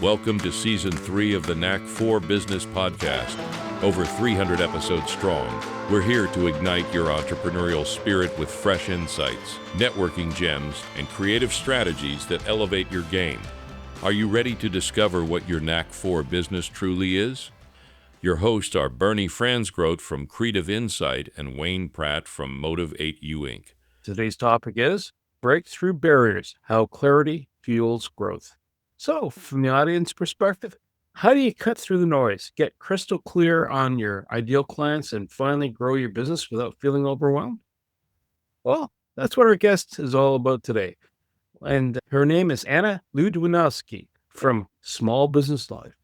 Welcome to Season 3 of the Knack 4 Business Podcast. Over 300 episodes strong, we're here to ignite your entrepreneurial spirit with fresh insights, networking gems, and creative strategies that elevate your game. Are you ready to discover what your Knack 4 business truly is? Your hosts are Bernie Fransgrote from Creative Insight and Wayne Pratt from Motivate You Inc. Today's topic is Breakthrough Barriers, How Clarity Fuels Growth. So, from the audience perspective, how do you cut through the noise, get crystal clear on your ideal clients, and finally grow your business without feeling overwhelmed? Well, that's what our guest is all about today. And her name is Anna Ludwinowski from Small Business Life.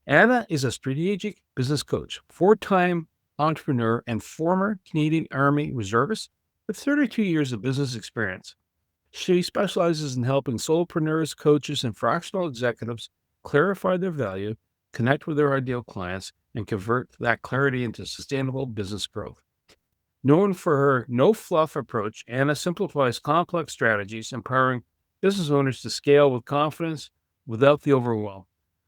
Anna is a strategic business coach, four-time entrepreneur, and former Canadian Army reservist with 32 years of business experience. She specializes in helping solopreneurs, coaches, and fractional executives clarify their value, connect with their ideal clients, and convert that clarity into sustainable business growth. Known for her no-fluff approach, Anna simplifies complex strategies, empowering business owners to scale with confidence without the overwhelm.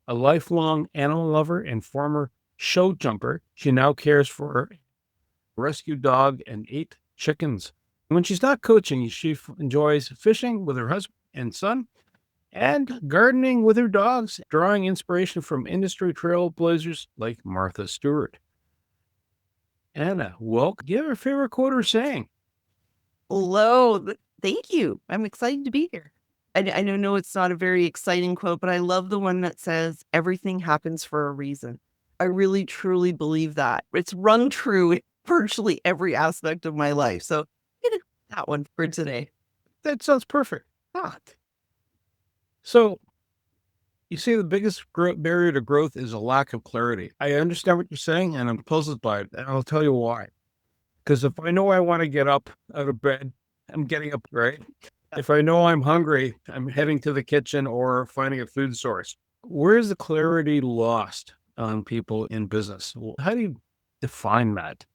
A lifelong animal lover and former show jumper, she now cares for a rescue dog and 8 chickens. When she's not coaching, she enjoys fishing with her husband and son and gardening with her dogs, drawing inspiration from industry trailblazers like Martha Stewart. Anna, welcome. Give her favorite quote or saying. Hello. Thank you. I'm excited to be here. I know it's not a very exciting quote, but I love the one that says, everything happens for a reason. I really, truly believe that. It's rung true in virtually every aspect of my life. So that one for today. That sounds perfect. So you say the biggest barrier to growth is a lack of clarity. I understand what you're saying, and I'm puzzled by it, and I'll tell you why. Because if I know I want to get up out of bed, I'm getting up, right? If I know I'm hungry, I'm heading to the kitchen or finding a food source. Where is the clarity lost on people in business? How do you define that?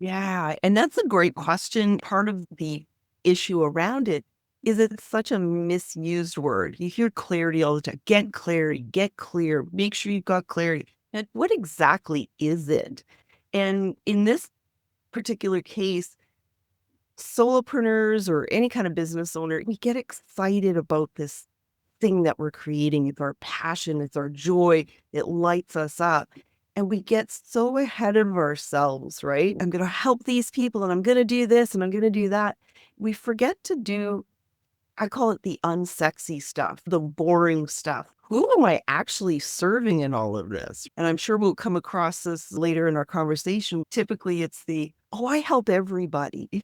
Yeah, and that's a great question. Part of the issue around it is it's such a misused word. You hear clarity all the time. Get clarity, get clear, make sure you've got clarity. And what exactly is it? And in this particular case, solopreneurs or any kind of business owner, we get excited about this thing that we're creating. It's our passion, it's our joy, it lights us up. And we get so ahead of ourselves, right? I'm going to help these people and I'm going to do this and I'm going to do that. We forget to do, I call it the unsexy stuff, the boring stuff. Who am I actually serving in all of this? And I'm sure we'll come across this later in our conversation. Typically it's I help everybody,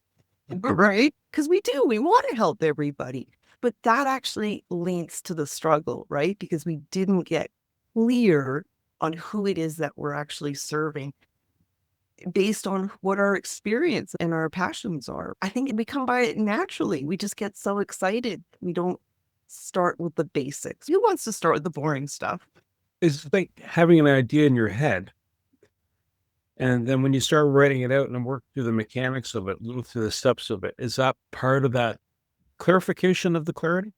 right? Because we want to help everybody. But that actually leads to the struggle, right? Because we didn't get clear on who it is that we're actually serving based on what our experience and our passions are. I think we come by it naturally. We just get so excited. We don't start with the basics. Who wants to start with the boring stuff? It's like having an idea in your head. And then when you start writing it out and work through the mechanics of it, look through the steps of it, is that part of that clarification of the clarity?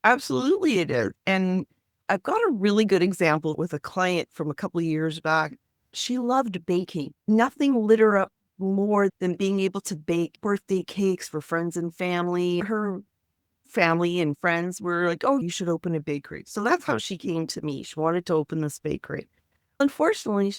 Absolutely it is. And I've got a really good example with a client from a couple of years back. She loved baking. Nothing lit her up more than being able to bake birthday cakes for friends and family. Her family and friends were like, oh, you should open a bakery. So that's how she came to me. She wanted to open this bakery. Unfortunately,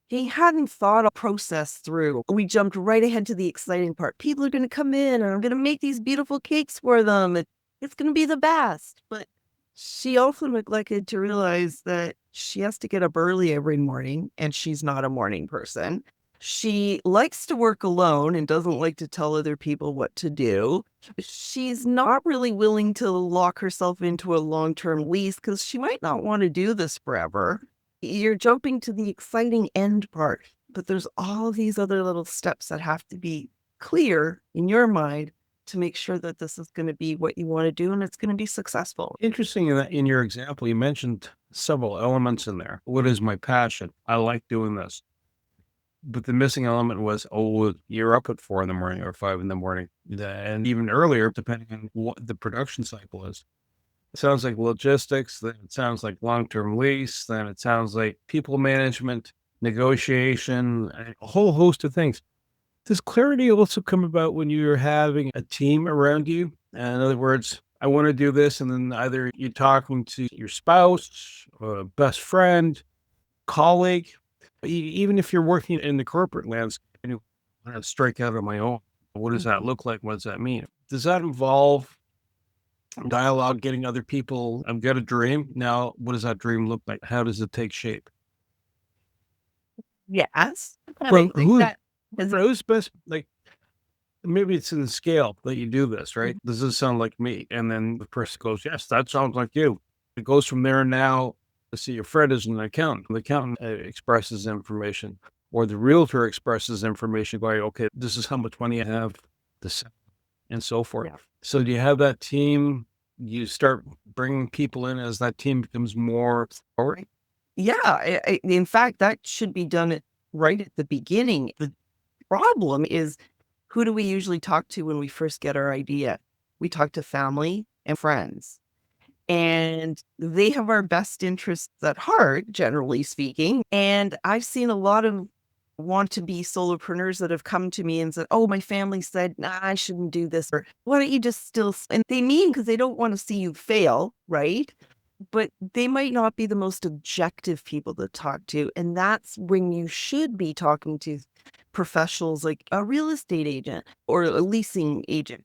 he hadn't thought a process through. We jumped right ahead to the exciting part. People are going to come in and I'm going to make these beautiful cakes for them. It's going to be the best. But she also neglected to realize that she has to get up early every morning and she's not a morning person. She likes to work alone and doesn't like to tell other people what to do. She's not really willing to lock herself into a long-term lease because she might not want to do this forever. You're jumping to the exciting end part, but there's all these other little steps that have to be clear in your mind to make sure that this is going to be what you want to do and it's going to be successful. Interesting in your example, you mentioned several elements in there. What is my passion? I like doing this. But the missing element was, you're up at 4 a.m. or 5 a.m, and even earlier, depending on what the production cycle is. It sounds like logistics, then it sounds like long-term lease, then it sounds like people management, negotiation, a whole host of things. Does clarity also come about when you're having a team around you? In other words, I want to do this, and then either you're talking to your spouse, or best friend, colleague, even if you're working in the corporate landscape, and you want to strike out on my own. What does that Mhm. look like? What does that mean? Does that involve dialogue, getting other people? I've got a dream. Now, what does that dream look like? How does it take shape? Yes. And I Well, think that is, who's best? Like, maybe it's in the scale that you do this, right? Mhm. Does this sound like me? And then the person goes, yes, that sounds like you. It goes from there. Now, let's see, your friend is an accountant. The accountant expresses information, or the realtor expresses information going, okay, this is how much money I have, this, and so forth. Yeah. So do you have that team? You start bringing people in as that team becomes more forward? Yeah. In fact, that should be done right at the beginning. The problem is, who do we usually talk to when we first get our idea? We talk to family and friends, and they have our best interests at heart, generally speaking. And I've seen a lot of want to be solopreneurs that have come to me and said, oh, my family said, nah, I shouldn't do this. Or why don't you just and they mean, because they don't want to see you fail, right? But they might not be the most objective people to talk to. And that's when you should be talking to professionals like a real estate agent or a leasing agent.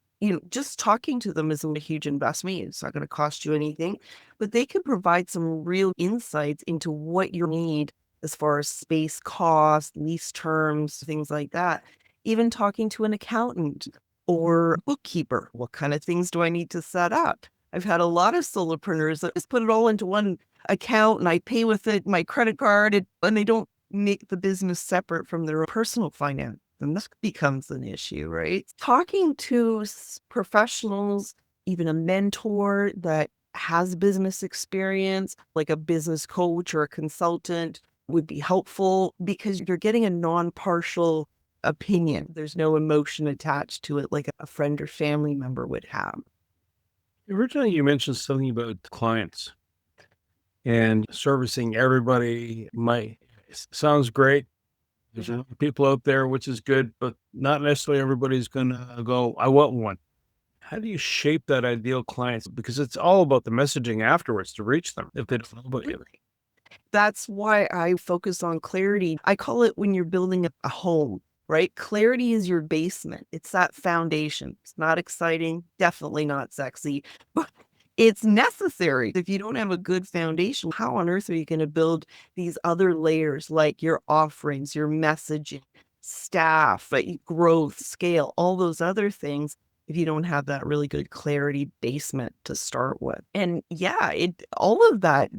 Just talking to them isn't a huge investment. It's not going to cost you anything, but they can provide some real insights into what you need as far as space cost, lease terms, things like that. Even talking to an accountant or bookkeeper, what kind of things do I need to set up? I've had a lot of solopreneurs that just put it all into one account and I pay with it, my credit card, and they don't make the business separate from their personal finance. And this becomes an issue, right? Talking to professionals, even a mentor that has business experience, like a business coach or a consultant, would be helpful because you're getting a non-partial opinion. There's no emotion attached to it like a friend or family member would have. Originally, you mentioned something about clients and servicing everybody. Sounds great. There's a lot of people out there, which is good, but not necessarily everybody's gonna go, I want one. How do you shape that ideal client? Because it's all about the messaging afterwards to reach them if they don't know about you. That's why I focus on clarity. I call it when you're building a home, right? Clarity is your basement. It's that foundation. It's not exciting, definitely not sexy, but it's necessary. If you don't have a good foundation, how on earth are you going to build these other layers like your offerings, your messaging, staff, growth, scale, all those other things if you don't have that really good clarity basement to start with? And yeah, all of that,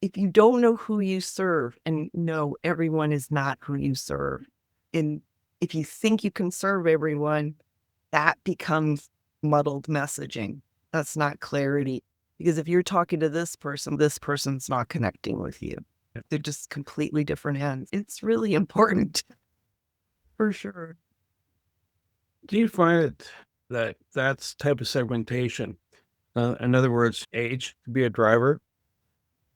if you don't know who you serve, and no, everyone is not who you serve. And if you think you can serve everyone, that becomes muddled messaging. That's not clarity. Because if you're talking to this person's not connecting with you. They're just completely different ends. It's really important for sure. Do you find that that's type of segmentation? In other words, age could be a driver,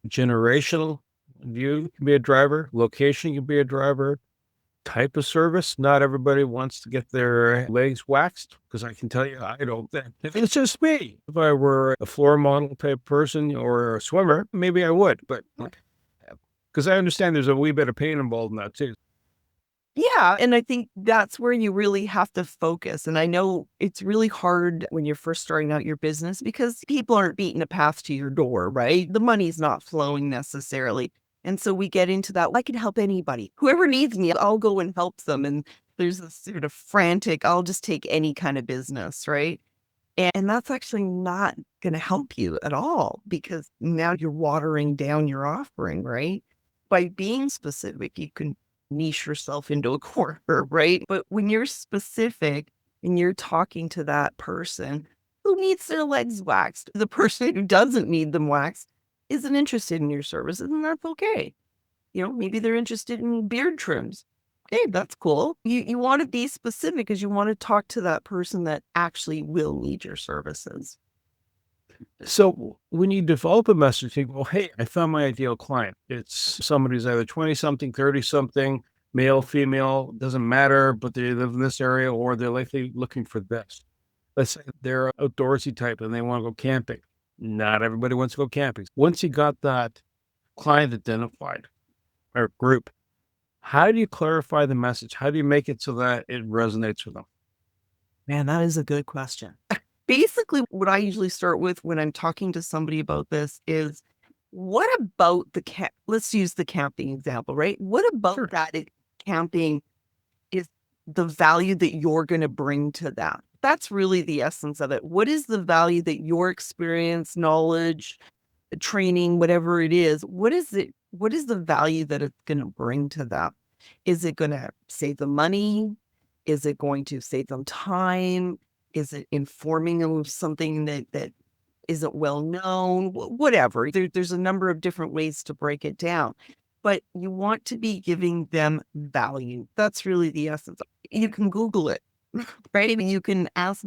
generational view can be a driver, location can be a driver, type of service. Not everybody wants to get their legs waxed because I can tell you, I don't think it's just me. If I were a floor model type person or a swimmer, maybe I would, but because I understand there's a wee bit of pain involved in that too. Yeah. And I think that's where you really have to focus. And I know it's really hard when you're first starting out your business because people aren't beating a path to your door, right? The money's not flowing necessarily. And so we get into that. I can help anybody. Whoever needs me, I'll go and help them. And there's this sort of frantic, I'll just take any kind of business, right? And that's actually not going to help you at all because now you're watering down your offering, right? By being specific, you can niche yourself into a corner, right? But when you're specific and you're talking to that person who needs their legs waxed, the person who doesn't need them waxed isn't interested in your services, and that's okay. Maybe they're interested in beard trims. Okay, that's cool. You want to be specific because you want to talk to that person that actually will need your services. So when you develop a message, you go, well, hey, I found my ideal client. It's somebody who's either 20 something, 30 something, male, female, doesn't matter, but they live in this area or they're likely looking for this. Let's say they're outdoorsy type and they want to go camping. Not everybody wants to go camping. Once you got that client identified or group, how do you clarify the message? How do you make it so that it resonates with them? Man, that is a good question. Basically, what I usually start with when I'm talking to somebody about this is, what about let's use the camping example, right? What about Sure. camping is the value that you're going to bring to that? That's really the essence of it. What is the value that your experience, knowledge, training, whatever it is, what is the value that it's going to bring to them? Is it going to save them money? Is it going to save them time? Is it informing them of something that isn't well known? Whatever. There's a number of different ways to break it down, but you want to be giving them value. That's really the essence. You can Google it, right? I mean, you can ask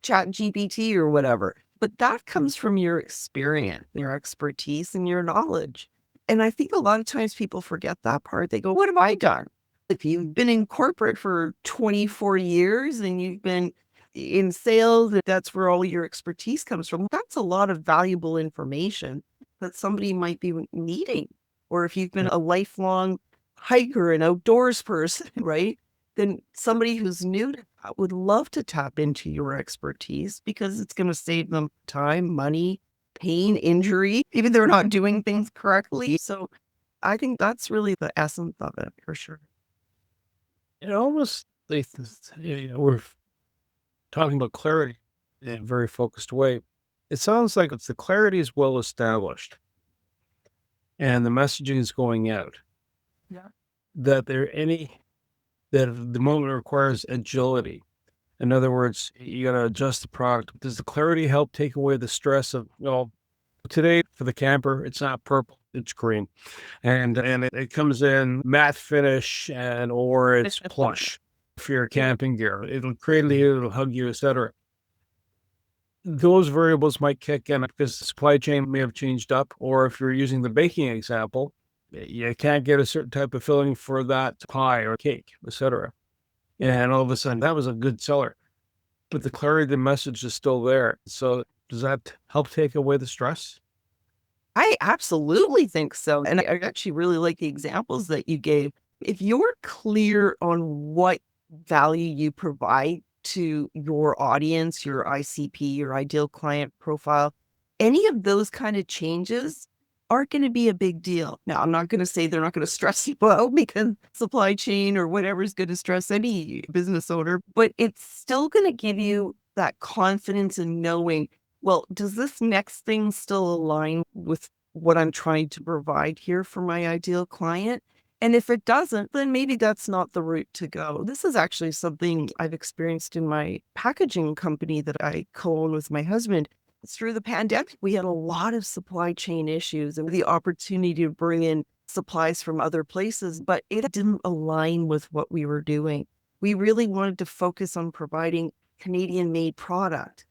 Chat GPT or whatever, but that comes from your experience, your expertise, and your knowledge. And I think a lot of times people forget that part. They go, what have I done? If you've been in corporate for 24 years and you've been in sales, that's where all your expertise comes from. That's a lot of valuable information that somebody might be needing. Or if you've been a lifelong hiker and outdoors person, right? Then somebody who's new to that would love to tap into your expertise because it's going to save them time, money, pain, injury, even they're not doing things correctly. So I think that's really the essence of it for sure. It almost, we're talking about clarity in a very focused way. It sounds like it's the clarity is well established and the messaging is going out. Yeah. That the moment requires agility. In other words, you got to adjust the product. Does the clarity help take away the stress of, today for the camper, it's not purple, it's green. And it comes in matte finish or it's plush for your camping gear. It'll cradle you, it'll hug you, etc. Those variables might kick in because the supply chain may have changed up, or if you're using the baking example, you can't get a certain type of filling for that pie or cake, etc. And all of a sudden, that was a good seller, but the clarity of the message is still there. So does that help take away the stress? I absolutely think so. And I actually really like the examples that you gave. If you're clear on what value you provide to your audience, your ICP, your ideal client profile, any of those kind of changes aren't going to be a big deal. Now, I'm not going to say they're not going to stress you out because supply chain or whatever is going to stress any business owner, but it's still going to give you that confidence in knowing, well, does this next thing still align with what I'm trying to provide here for my ideal client? And if it doesn't, then maybe that's not the route to go. This is actually something I've experienced in my packaging company that I co-own with my husband. Through the pandemic, we had a lot of supply chain issues and the opportunity to bring in supplies from other places, but it didn't align with what we were doing. We really wanted to focus on providing Canadian-made product.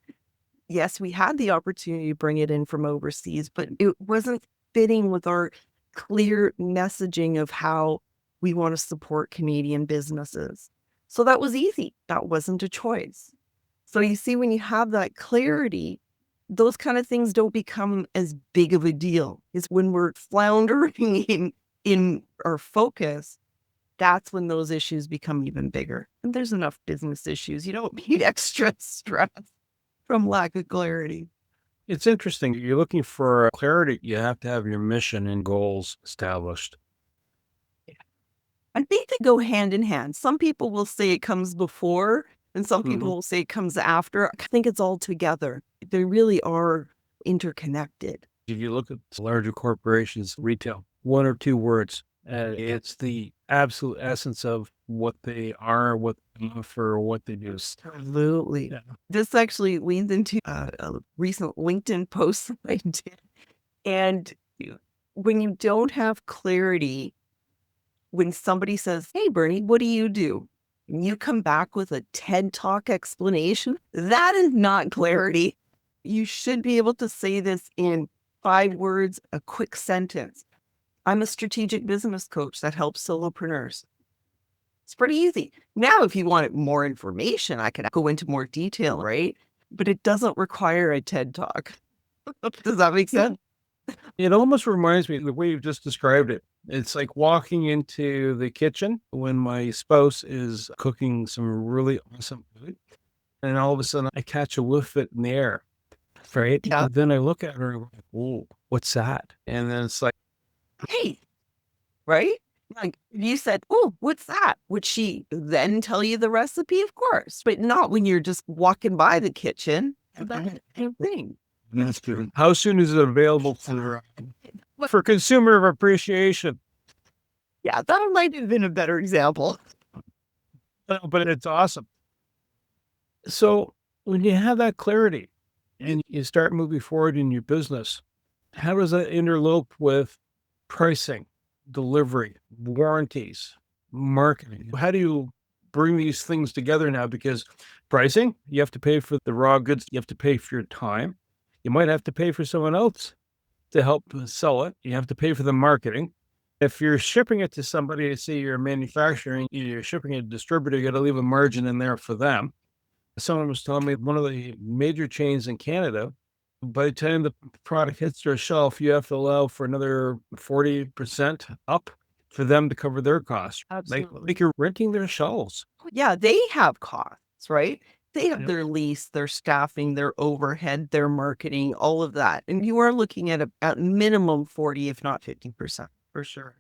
Yes, we had the opportunity to bring it in from overseas, but it wasn't fitting with our clear messaging of how we want to support Canadian businesses. So that was easy. That wasn't a choice. So you see, when you have that clarity, those kind of things don't become as big of a deal. It's when we're floundering in our focus, that's when those issues become even bigger. And there's enough business issues. You don't need extra stress from lack of clarity. It's interesting. You're looking for clarity. You have to have your mission and goals established. I think they go hand in hand. Some people will say it comes before, and some people will say it comes after. I think it's all together. They really are interconnected. If you look at larger corporations, retail, one or two words, it's the absolute essence of what they are, what they offer, what they do. Absolutely. Yeah. This actually leads into a recent LinkedIn post that I did. And when you don't have clarity, when somebody says, hey, Bernie, what do you do? And you come back with a TED Talk explanation, that is not clarity. You should be able to say this in 5 words, a quick sentence. I'm a strategic business coach that helps solopreneurs. It's pretty easy. Now, if you want more information, I could go into more detail, right? But it doesn't require a TED Talk. Does that make sense? It almost reminds me of the way you've just described it. It's like walking into the kitchen when my spouse is cooking some really awesome food. And all of a sudden I catch a whiff of it in the air. Right. Yeah. And then I look at her and I'm like, oh, what's that? And then it's like, Hey, right? Like you said, oh, what's that? Would she then tell you the recipe? Of course, but not when you're just walking by the kitchen. That kind of thing. that's good. How soon is it available for consumer appreciation? Yeah, that might have been a better example. But it's awesome. So when you have that clarity and you start moving forward in your business, how does that interlope with pricing, delivery, warranties, marketing? How do you bring these things together now? Because pricing, you have to pay for the raw goods, you have to pay for your time. You might have to pay for someone else to help sell it. You have to pay for the marketing. If you're shipping it to somebody, say you're manufacturing, you're shipping a distributor, you got to leave a margin in there for them. Someone was telling me one of the major chains in Canada, by the time the product hits their shelf, you have to allow for another 40% up for them to cover their costs. Absolutely. Like you're renting their shelves. Yeah, they have costs, right? They have Yep. their lease, their staffing, their overhead, their marketing, all of that. And you are looking at at minimum 40, if not 50%, for sure.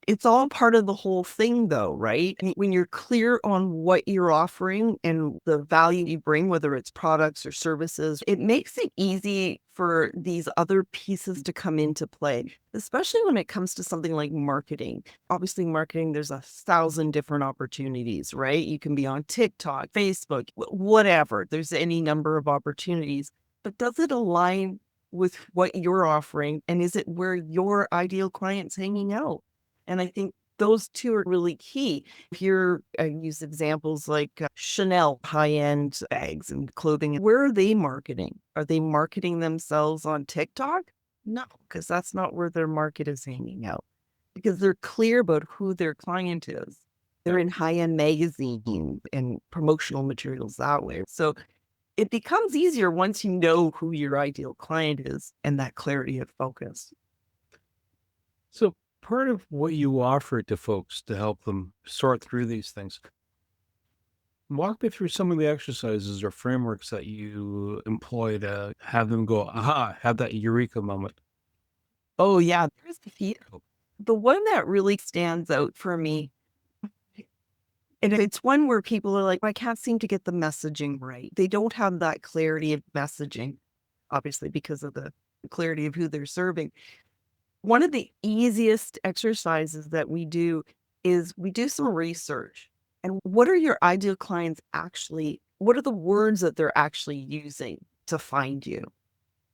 It's all part of the whole thing though, right? When you're clear on what you're offering and the value you bring, whether it's products or services, it makes it easy for these other pieces to come into play, especially when it comes to something like marketing. Obviously, marketing, there's 1,000 different opportunities, right? You can be on TikTok, Facebook, whatever. There's any number of opportunities, but does it align with what you're offering? And is it where your ideal client's hanging out? And I think those two are really key. If I use examples like Chanel high-end bags and clothing, where are they marketing? Are they marketing themselves on TikTok? No, because that's not where their market is hanging out. Because they're clear about who their client is. They're in high-end magazines and promotional materials that way. So it becomes easier once you know who your ideal client is and that clarity of focus. So part of what you offer to folks to help them sort through these things, walk me through some of the exercises or frameworks that you employ to have them go, aha, have that eureka moment. Oh, yeah, there's a few. The one that really stands out for me, and it's one where people are like, I can't seem to get the messaging right. They don't have that clarity of messaging, obviously, because of the clarity of who they're serving. One of the easiest exercises that we do is we do some research. And what are your ideal clients what are the words that they're actually using to find you?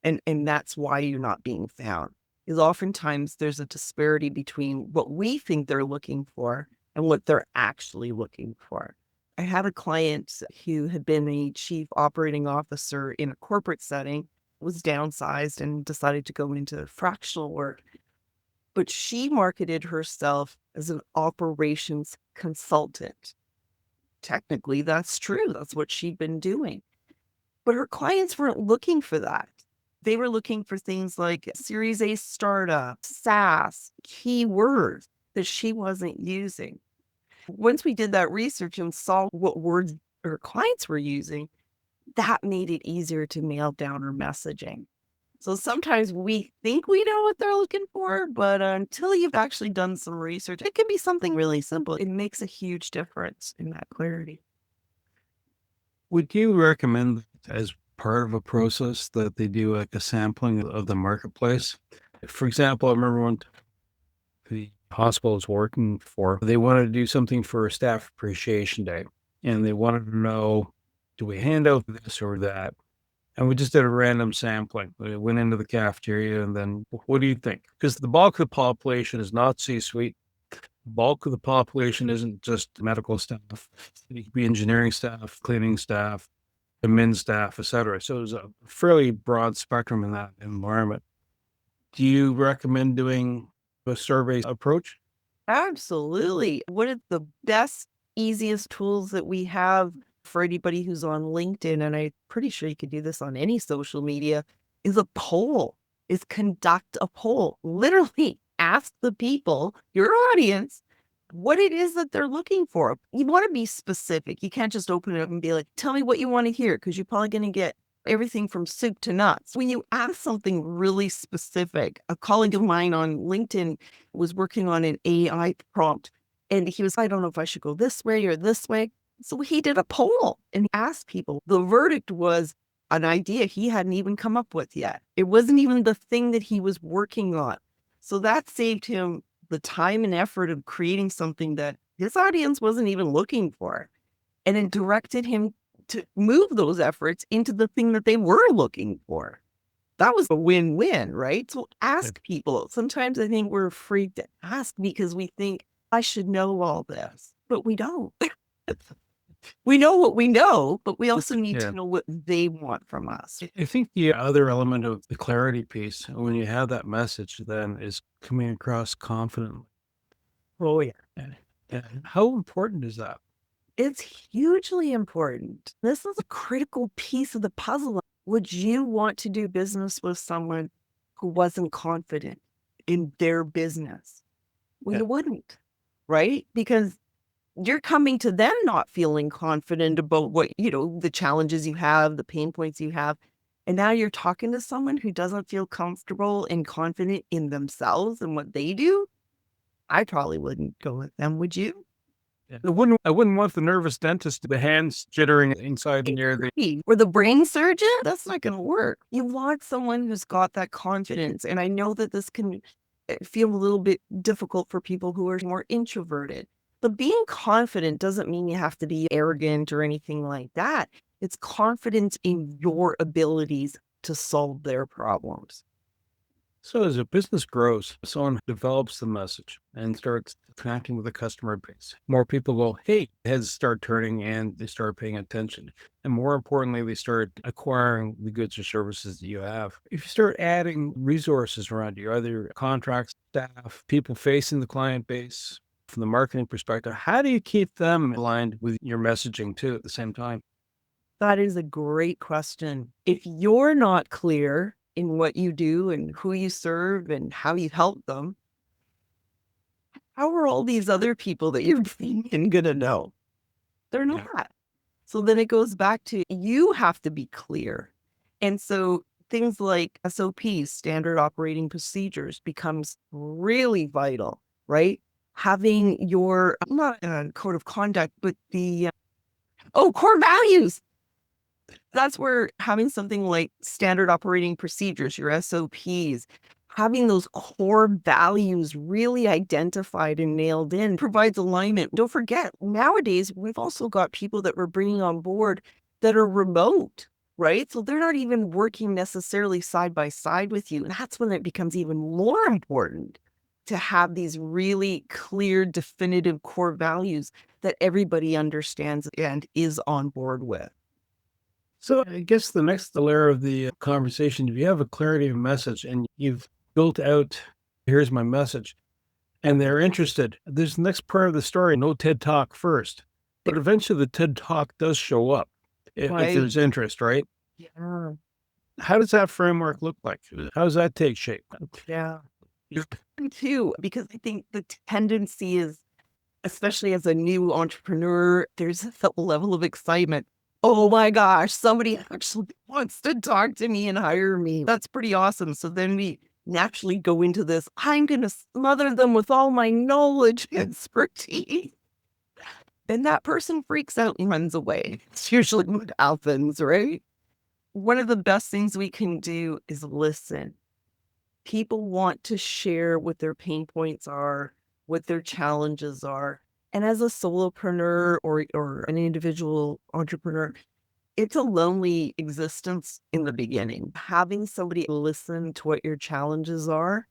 And that's why you're not being found. Is oftentimes there's a disparity between what we think they're looking for and what they're actually looking for. I had a client who had been a chief operating officer in a corporate setting, was downsized and decided to go into fractional work. But she marketed herself as an operations consultant. Technically, that's true. That's what she'd been doing. But her clients weren't looking for that. They were looking for things like Series A startup, SaaS, keywords that she wasn't using. Once we did that research and saw what words her clients were using, that made it easier to nail down her messaging. So sometimes we think we know what they're looking for, but until you've actually done some research, it can be something really simple. It makes a huge difference in that clarity. Would you recommend as part of a process that they do like a sampling of the marketplace? For example, I remember when the hospital I was working for, they wanted to do something for Staff Appreciation Day, and they wanted to know, do we hand out this or that? And we just did a random sampling. We went into the cafeteria and then, what do you think? Because the bulk of the population is not C-suite. The bulk of the population isn't just medical staff. It could be engineering staff, cleaning staff, admin staff, et cetera. So there's a fairly broad spectrum in that environment. Do you recommend doing a survey approach? Absolutely. One of the best, easiest tools that we have for anybody who's on LinkedIn, and I'm pretty sure you could do this on any social media, is a poll, is conduct a poll. Literally ask the people, your audience, what it is that they're looking for. You want to be specific. You can't just open it up and be like, tell me what you want to hear, because you're probably going to get everything from soup to nuts. When you ask something really specific, a colleague of mine on LinkedIn was working on an AI prompt, and he was, I don't know if I should go this way or this way. So he did a poll and asked people. The verdict was an idea he hadn't even come up with yet. It wasn't even the thing that he was working on. So that saved him the time and effort of creating something that his audience wasn't even looking for. And it directed him to move those efforts into the thing that they were looking for. That was a win-win, right? So ask people. Sometimes I think we're afraid to ask because we think, I should know all this, but we don't. We know what we know, but we also need to know what they want from us. I think the other element of the clarity piece, when you have that message, then is coming across confidently. Oh, yeah. And how important is that? It's hugely important. This is a critical piece of the puzzle. Would you want to do business with someone who wasn't confident in their business? Well, you wouldn't, right? Because you're coming to them not feeling confident about what, the challenges you have, the pain points you have. And now you're talking to someone who doesn't feel comfortable and confident in themselves and what they do. I probably wouldn't go with them. Would you? I wouldn't want the nervous dentist, the hands jittering inside the ear. Or the brain surgeon? That's not going to work. You want someone who's got that confidence. And I know that this can feel a little bit difficult for people who are more introverted. But being confident doesn't mean you have to be arrogant or anything like that. It's confidence in your abilities to solve their problems. So as a business grows, someone develops the message and starts connecting with the customer base. More people go, hey, heads start turning and they start paying attention. And more importantly, they start acquiring the goods or services that you have. If you start adding resources around you, either contracts, staff, people facing the client base, from the marketing perspective, how do you keep them aligned with your messaging too at the same time? That is a great question. If you're not clear in what you do and who you serve and how you help them, how are all these other people that you're bringing going to know? They're not. So then it goes back to you have to be clear. And so things like SOPs, standard operating procedures, becomes really vital, right? Having your, not a code of conduct, but the, core values. That's where having something like standard operating procedures, your SOPs, having those core values really identified and nailed in provides alignment. Don't forget, nowadays, we've also got people that we're bringing on board that are remote, right? So they're not even working necessarily side by side with you. And that's when it becomes even more important to have these really clear, definitive core values that everybody understands and is on board with. So I guess the next layer of the conversation, if you have a clarity of message and you've built out, here's my message, and they're interested, there's the next part of the story, no TED Talk first, but eventually the TED Talk does show up if there's interest, right? Yeah. How does that framework look like? How does that take shape? Yeah. Too, because I think the tendency is, especially as a new entrepreneur, there's a level of excitement. Oh my gosh, somebody actually wants to talk to me and hire me. That's pretty awesome. So then we naturally go into this, I'm going to smother them with all my knowledge and expertise. And that person freaks out and runs away. It's usually what happens, right? One of the best things we can do is listen. People want to share what their pain points are, what their challenges are. And as a solopreneur or an individual entrepreneur, it's a lonely existence in the beginning. Having somebody listen to what your challenges are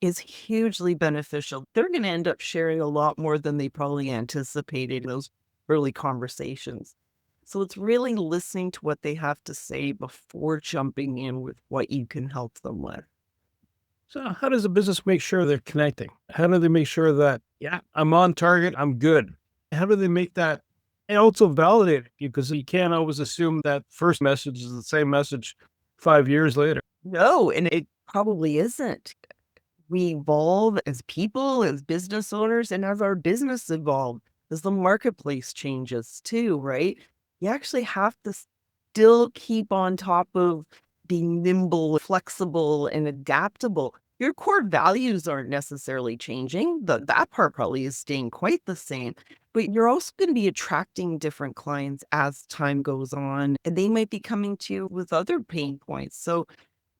is hugely beneficial. They're going to end up sharing a lot more than they probably anticipated in those early conversations. So it's really listening to what they have to say before jumping in with what you can help them with. So how does a business make sure they're connecting? How do they make sure that, yeah, I'm on target, I'm good? How do they make that and also validate it? Because you can't always assume that first message is the same message 5 years later. No, and it probably isn't. We evolve as people, as business owners, and as our business evolves, as the marketplace changes too, right? You actually have to still keep on top of being nimble, flexible, and adaptable. Your core values aren't necessarily changing. That part probably is staying quite the same, but you're also going to be attracting different clients as time goes on, and they might be coming to you with other pain points. So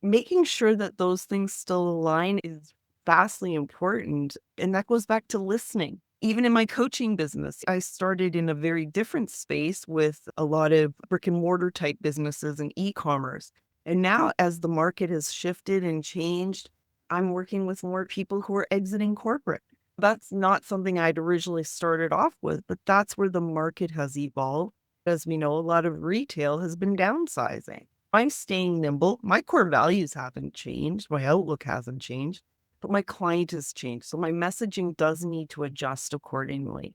making sure that those things still align is vastly important. And that goes back to listening. Even in my coaching business, I started in a very different space with a lot of brick and mortar type businesses and e-commerce. And now, as the market has shifted and changed, I'm working with more people who are exiting corporate. That's not something I'd originally started off with, but that's where the market has evolved. As we know, a lot of retail has been downsizing. I'm staying nimble. My core values haven't changed. My outlook hasn't changed, but my client has changed. So my messaging does need to adjust accordingly.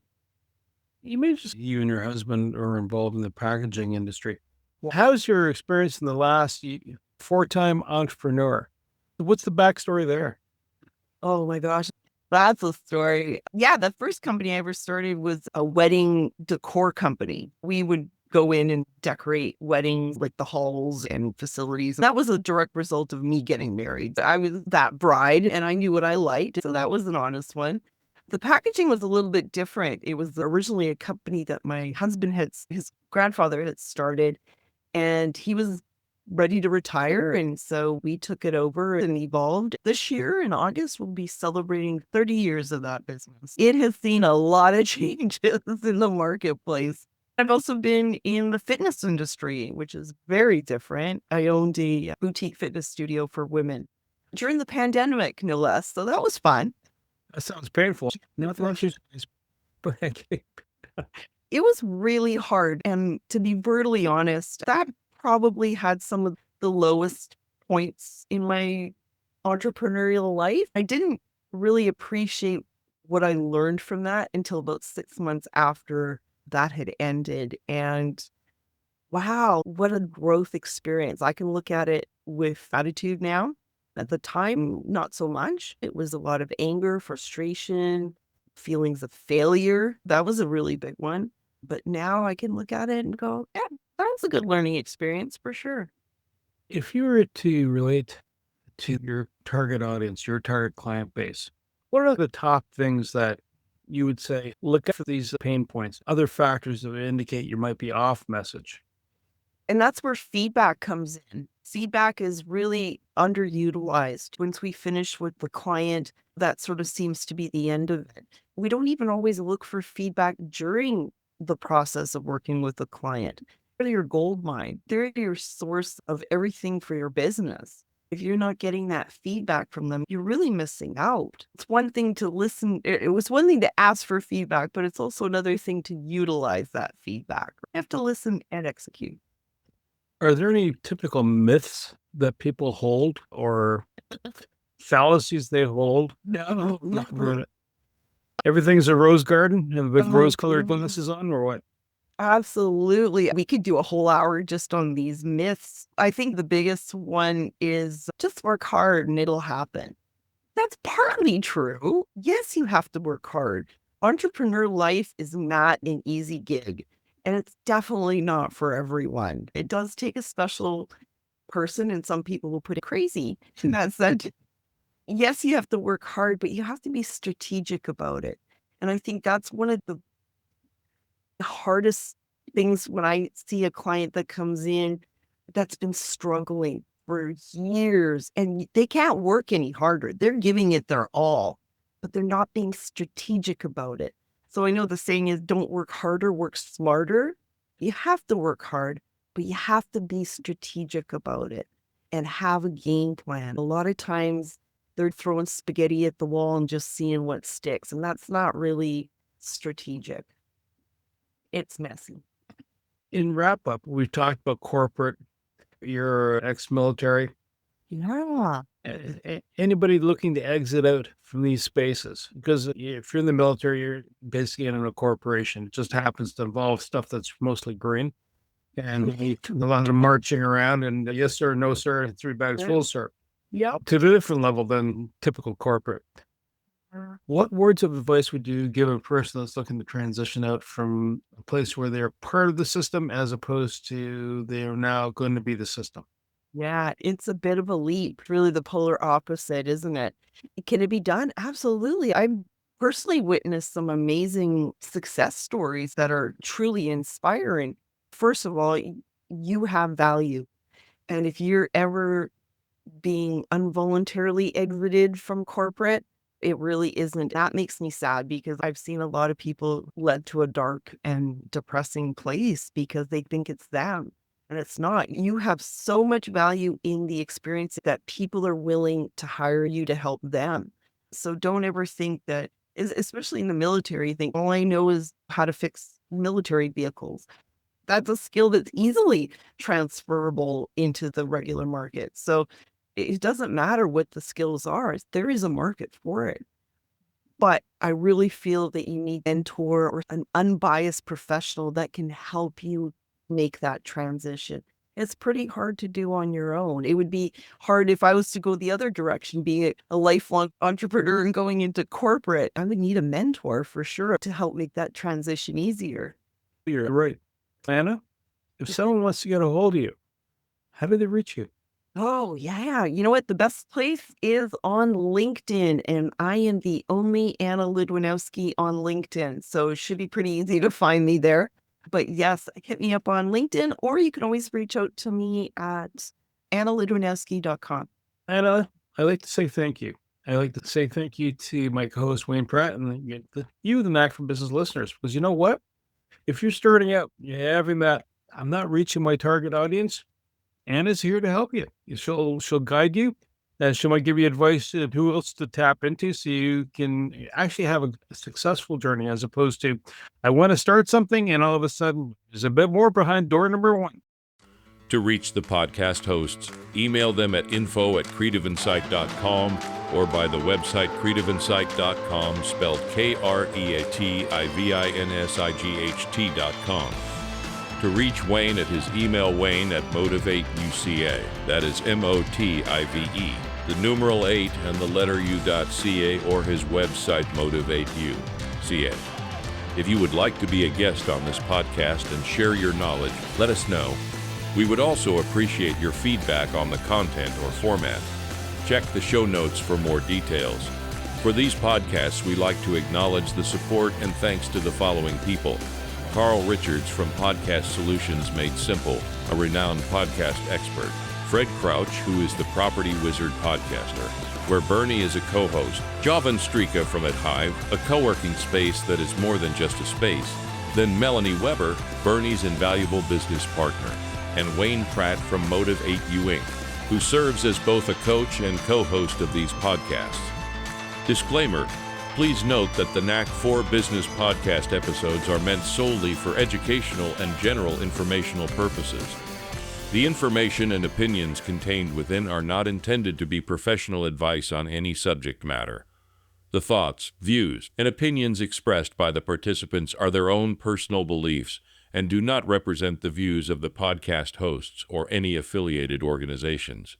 You mentioned you and your husband are involved in the packaging industry. Well, how's your experience in the last four-time entrepreneur? What's the backstory there? Oh my gosh. That's a story. Yeah, the first company I ever started was a wedding decor company. We would go in and decorate weddings, like the halls and facilities. That was a direct result of me getting married. I was that bride and I knew what I liked. So that was an honest one. The packaging was a little bit different. It was originally a company that my husband his grandfather had started, and he was ready to retire. And so we took it over and evolved. This year in August, we'll be celebrating 30 years of that business. It has seen a lot of changes in the marketplace. I've also been in the fitness industry, which is very different. I owned a boutique fitness studio for women during the pandemic, no less. So that was fun. That sounds painful. No, It was really hard. And to be brutally honest, that probably had some of the lowest points in my entrepreneurial life. I didn't really appreciate what I learned from that until about 6 months after that had ended. And wow, what a growth experience. I can look at it with attitude now. At the time, not so much. It was a lot of anger, frustration, feelings of failure. That was a really big one. But now I can look at it and go, yeah, that was a good learning experience for sure. If you were to relate to your target audience, your target client base, what are the top things that you would say, look for these pain points, other factors that would indicate you might be off message? And that's where feedback comes in. Feedback is really underutilized. Once we finish with the client, that sort of seems to be the end of it. We don't even always look for feedback during the process of working with the client. They're your gold mine. They're your source of everything for your business. If you're not getting that feedback from them, you're really missing out. It's one thing to listen. It was one thing to ask for feedback, but it's also another thing to utilize that feedback. You have to listen and execute. Are there any typical myths that people hold or fallacies they hold? No. Everything's a rose garden and with Oh, rose-colored no. glasses on, or what? Absolutely. We could do a whole hour just on these myths. I think the biggest one is just work hard and it'll happen. That's partly true. Yes, you have to work hard. Entrepreneur life is not an easy gig, and it's definitely not for everyone. It does take a special person, and some people will put it crazy in that sense. Yes, you have to work hard, but you have to be strategic about it. And I think that's one of the hardest things when I see a client that comes in that's been struggling for years and they can't work any harder. They're giving it their all, but they're not being strategic about it. So I know the saying is don't work harder, work smarter. You have to work hard, but you have to be strategic about it and have a game plan. A lot of times they're throwing spaghetti at the wall and just seeing what sticks. And that's not really strategic. It's messy. In wrap up, we've talked about corporate, you're ex-military. Yeah. Anybody looking to exit out from these spaces, because if you're in the military, you're basically in a corporation. It just happens to involve stuff that's mostly green and a lot of marching around and yes, sir, no, sir, and 3 bags full, sir. Yep. To a different level than typical corporate. What words of advice would you give a person that's looking to transition out from a place where they're part of the system as opposed to they're now going to be the system? Yeah, it's a bit of a leap, really the polar opposite, isn't it? Can it be done? Absolutely. I've personally witnessed some amazing success stories that are truly inspiring. First of all, you have value. And if you're ever being involuntarily exited from corporate, it really isn't. That makes me sad because I've seen a lot of people led to a dark and depressing place because they think it's them. And it's not. You have so much value in the experience that people are willing to hire you to help them. So don't ever think that, especially in the military, you think, all I know is how to fix military vehicles. That's a skill that's easily transferable into the regular market. So it doesn't matter what the skills are. There is a market for it. But I really feel that you need a mentor or an unbiased professional that can help you make that transition. It's pretty hard to do on your own. It would be hard if I was to go the other direction, being a lifelong entrepreneur and going into corporate. I would need a mentor for sure to help make that transition easier. You're right. Anna, if someone wants to get a hold of you, how do they reach you? Oh, yeah. You know what? The best place is on LinkedIn, and I am the only Anna Ludwinowski on LinkedIn. So it should be pretty easy to find me there. But yes, hit me up on LinkedIn, or you can always reach out to me at annaludwinowski.com. Anna, I like to say thank you. I like to say thank you to my co-host Wayne Pratt and the Knack from Business listeners, because you know what? If you're starting out, you're having that, I'm not reaching my target audience, Anna's here to help you. She'll guide you, and she might give you advice on who else to tap into so you can actually have a successful journey as opposed to, I want to start something and all of a sudden there's a bit more behind door number 1. To reach the podcast hosts, email them at info@creativeinsight.com or by the website creativeinsight.com, spelled KREATIVINSIGHT.com. To reach Wayne at his email, wayne@motivateuca. That is MOTIVE, the numeral 8 and the letter U.ca, or his website, motivateu.ca. If you would like to be a guest on this podcast and share your knowledge, let us know. We would also appreciate your feedback on the content or format. Check the show notes for more details. For these podcasts, we like to acknowledge the support and thanks to the following people. Carl Richards from Podcast Solutions Made Simple, a renowned podcast expert. Fred Crouch, who is the Property Wizard podcaster, where Bernie is a co-host. Jovan Strika from At Hive, a co-working space that is more than just a space. Then Melanie Weber, Bernie's invaluable business partner. And Wayne Pratt from Motivate You Inc., who serves as both a coach and co-host of these podcasts. Disclaimer, please note that the Knack 4 Business podcast episodes are meant solely for educational and general informational purposes. The information and opinions contained within are not intended to be professional advice on any subject matter. The thoughts, views, and opinions expressed by the participants are their own personal beliefs and do not represent the views of the podcast hosts or any affiliated organizations.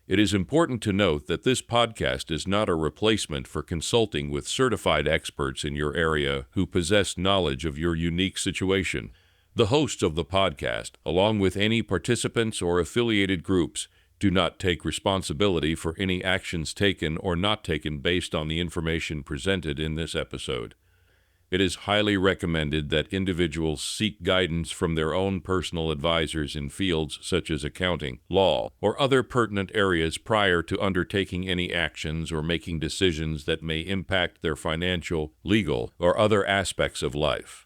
It is important to note that this podcast is not a replacement for consulting with certified experts in your area who possess knowledge of your unique situation. The hosts of the podcast, along with any participants or affiliated groups, do not take responsibility for any actions taken or not taken based on the information presented in this episode. It is highly recommended that individuals seek guidance from their own personal advisors in fields such as accounting, law, or other pertinent areas prior to undertaking any actions or making decisions that may impact their financial, legal, or other aspects of life.